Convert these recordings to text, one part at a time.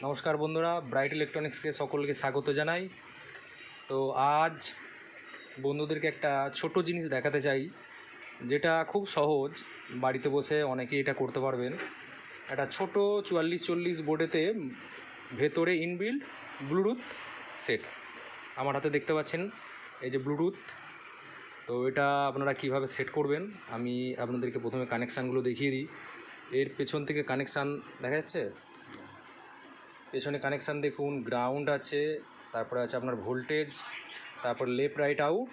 নমস্কার বন্ধুরা, ব্রাইট ইলেকট্রনিক্সকে সকলকে স্বাগত জানাই। তো আজ বন্ধুদেরকে একটা ছোট জিনিস দেখাতে চাই, যেটা খুব সহজ, বাড়িতে বসে অনেকেই এটা করতে পারবেন। একটা ছোট 4440 বোর্ডেতে ভেতরে ইনবিল্ট ব্লুটুথ সেট আমার হাতে দেখতে পাচ্ছেন, এই যে ব্লুটুথ। তো এটা আপনারা কিভাবে সেট করবেন আমি আপনাদেরকে প্রথমে কানেকশানগুলো দেখিয়ে দিই। এর পেছন থেকে কানেকশান দেখা যাচ্ছে, পেছনে কানেকশান দেখুন, গ্রাউন্ড আছে, তারপরে আছে আপনার ভোল্টেজ, তারপর লেফট রাইট আউট,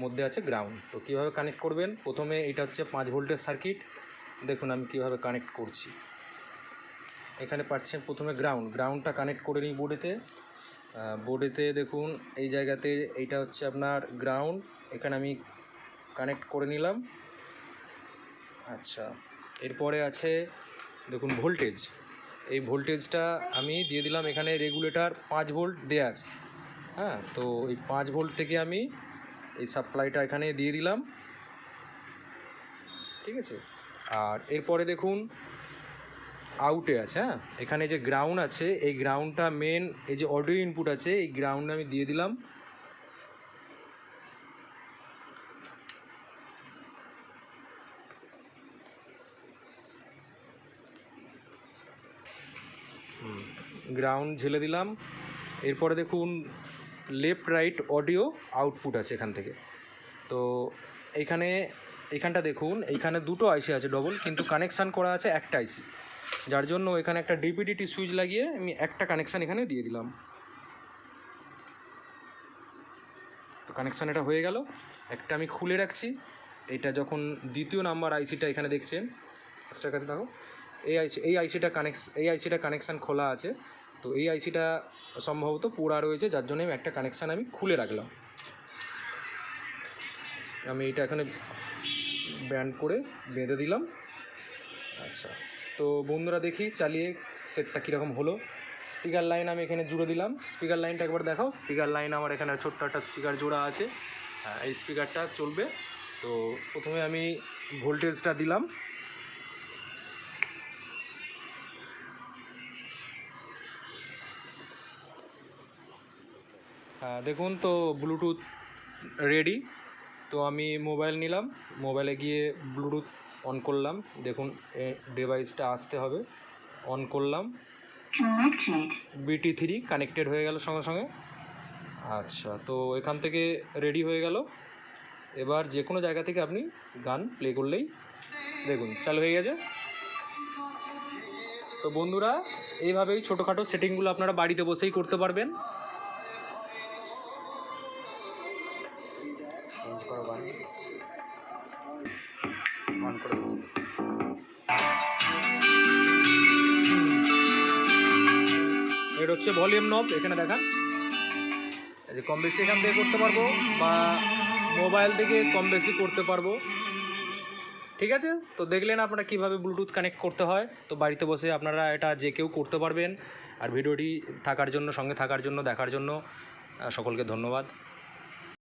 মধ্যে আছে গ্রাউন্ড। তো কীভাবে কানেক্ট করবেন, প্রথমে এটা হচ্ছে 5 ভোল্টের সার্কিট। দেখুন আমি কীভাবে কানেক্ট করছি। এখানে পাচ্ছেন প্রথমে গ্রাউন্ডটা কানেক্ট করে নিই বোর্ডেতে দেখুন এই জায়গাতে এইটা হচ্ছে আপনার গ্রাউন্ড, এখানে আমি কানেক্ট করে নিলাম। আচ্ছা, এরপরে আছে দেখুন ভোল্টেজ, এই ভোল্টেজটা আমি দিয়ে দিলাম। এখানে রেগুলেটর 5 ভোল্ট দেওয়া আছে, হ্যাঁ। তো এই 5 ভোল্ট থেকে আমি এই সাপ্লাইটা এখানে দিয়ে দিলাম, ঠিক আছে। আর এরপরে দেখুন আউটে আছে, হ্যাঁ, এখানে যে গ্রাউন্ড আছে, এই গ্রাউন্ডটা মেন, এই যে অডিও ইনপুট আছে, এই গ্রাউন্ডে আমি দিয়ে দিলাম। গ্রাউন্ড ঝেলে দিলাম। এরপরে দেখুন লেফট রাইট অডিও আউটপুট আছে এখান থেকে। তো এইখানটা দেখুন, এইখানে দুটো আইসি আছে ডবল, কিন্তু কানেকশান করা আছে একটা আইসি, যার জন্য এখানে একটা ডিপিডিটি সুইচ লাগিয়ে আমি একটা কানেকশান এখানে দিয়ে দিলাম। তো কানেকশান এটা হয়ে গেল। একটা আমি খুলে রাখছি, এটা যখন দ্বিতীয় নাম্বার আইসিটা এখানে দেখছেন, একটার কাছে দেখো, এই আইসিটা কানেকশান খোলা আছে। তো এই আইসিটা সম্ভবত পোড়া রয়েছে, যার জন্য একটা কানেকশান আমি খুলে রাখলাম। আমি এটা এখানে ব্যান্ড করে বেঁধে দিলাম। আচ্ছা, তো বন্ধুরা দেখি চালিয়ে সেটটা কীরকম হলো। স্পিকার লাইন আমি এখানে জুড়ে দিলাম, স্পিকার লাইনটা একবার দেখাও। স্পিকার লাইন আমার এখানে ছোট্ট একটা স্পিকার জোড়া আছে, এই স্পিকারটা চলবে। তো প্রথমে আমি ভোল্টেজটা দিলাম, দেখুন তো ব্লুটুথ রেডি। তো আমি মোবাইল নিলাম, মোবাইলে গিয়ে ব্লুটুথ অন করলাম। দেখুন ডিভাইসটা আসতে হবে, অন করলাম, BT3 কানেক্টেড হয়ে গেল সঙ্গে সঙ্গে। আচ্ছা, তো এখান থেকে রেডি হয়ে গেল। এবার যে কোনো জায়গা থেকে আপনি গান প্লে করলেই দেখুন চালু হয়ে গেছে। তো বন্ধুরা এইভাবেই ছোটোখাটো সেটিংগুলো আপনারা বাড়িতে বসেই করতে পারবেন। এটা হচ্ছে ভলিউম নব, এখানে দেখান, এই যে কম বেশি এখান থেকে করতে পারবো, বা মোবাইল থেকে কম বেশি করতে পারবো, ঠিক আছে। তো দেখলেন আপনারা কীভাবে ব্লুটুথ কানেক্ট করতে হয়। তো বাড়িতে বসে আপনারা এটা যে কেউ করতে পারবেন। আর ভিডিওটি সঙ্গে থাকার জন্য, দেখার জন্য সকলকে ধন্যবাদ।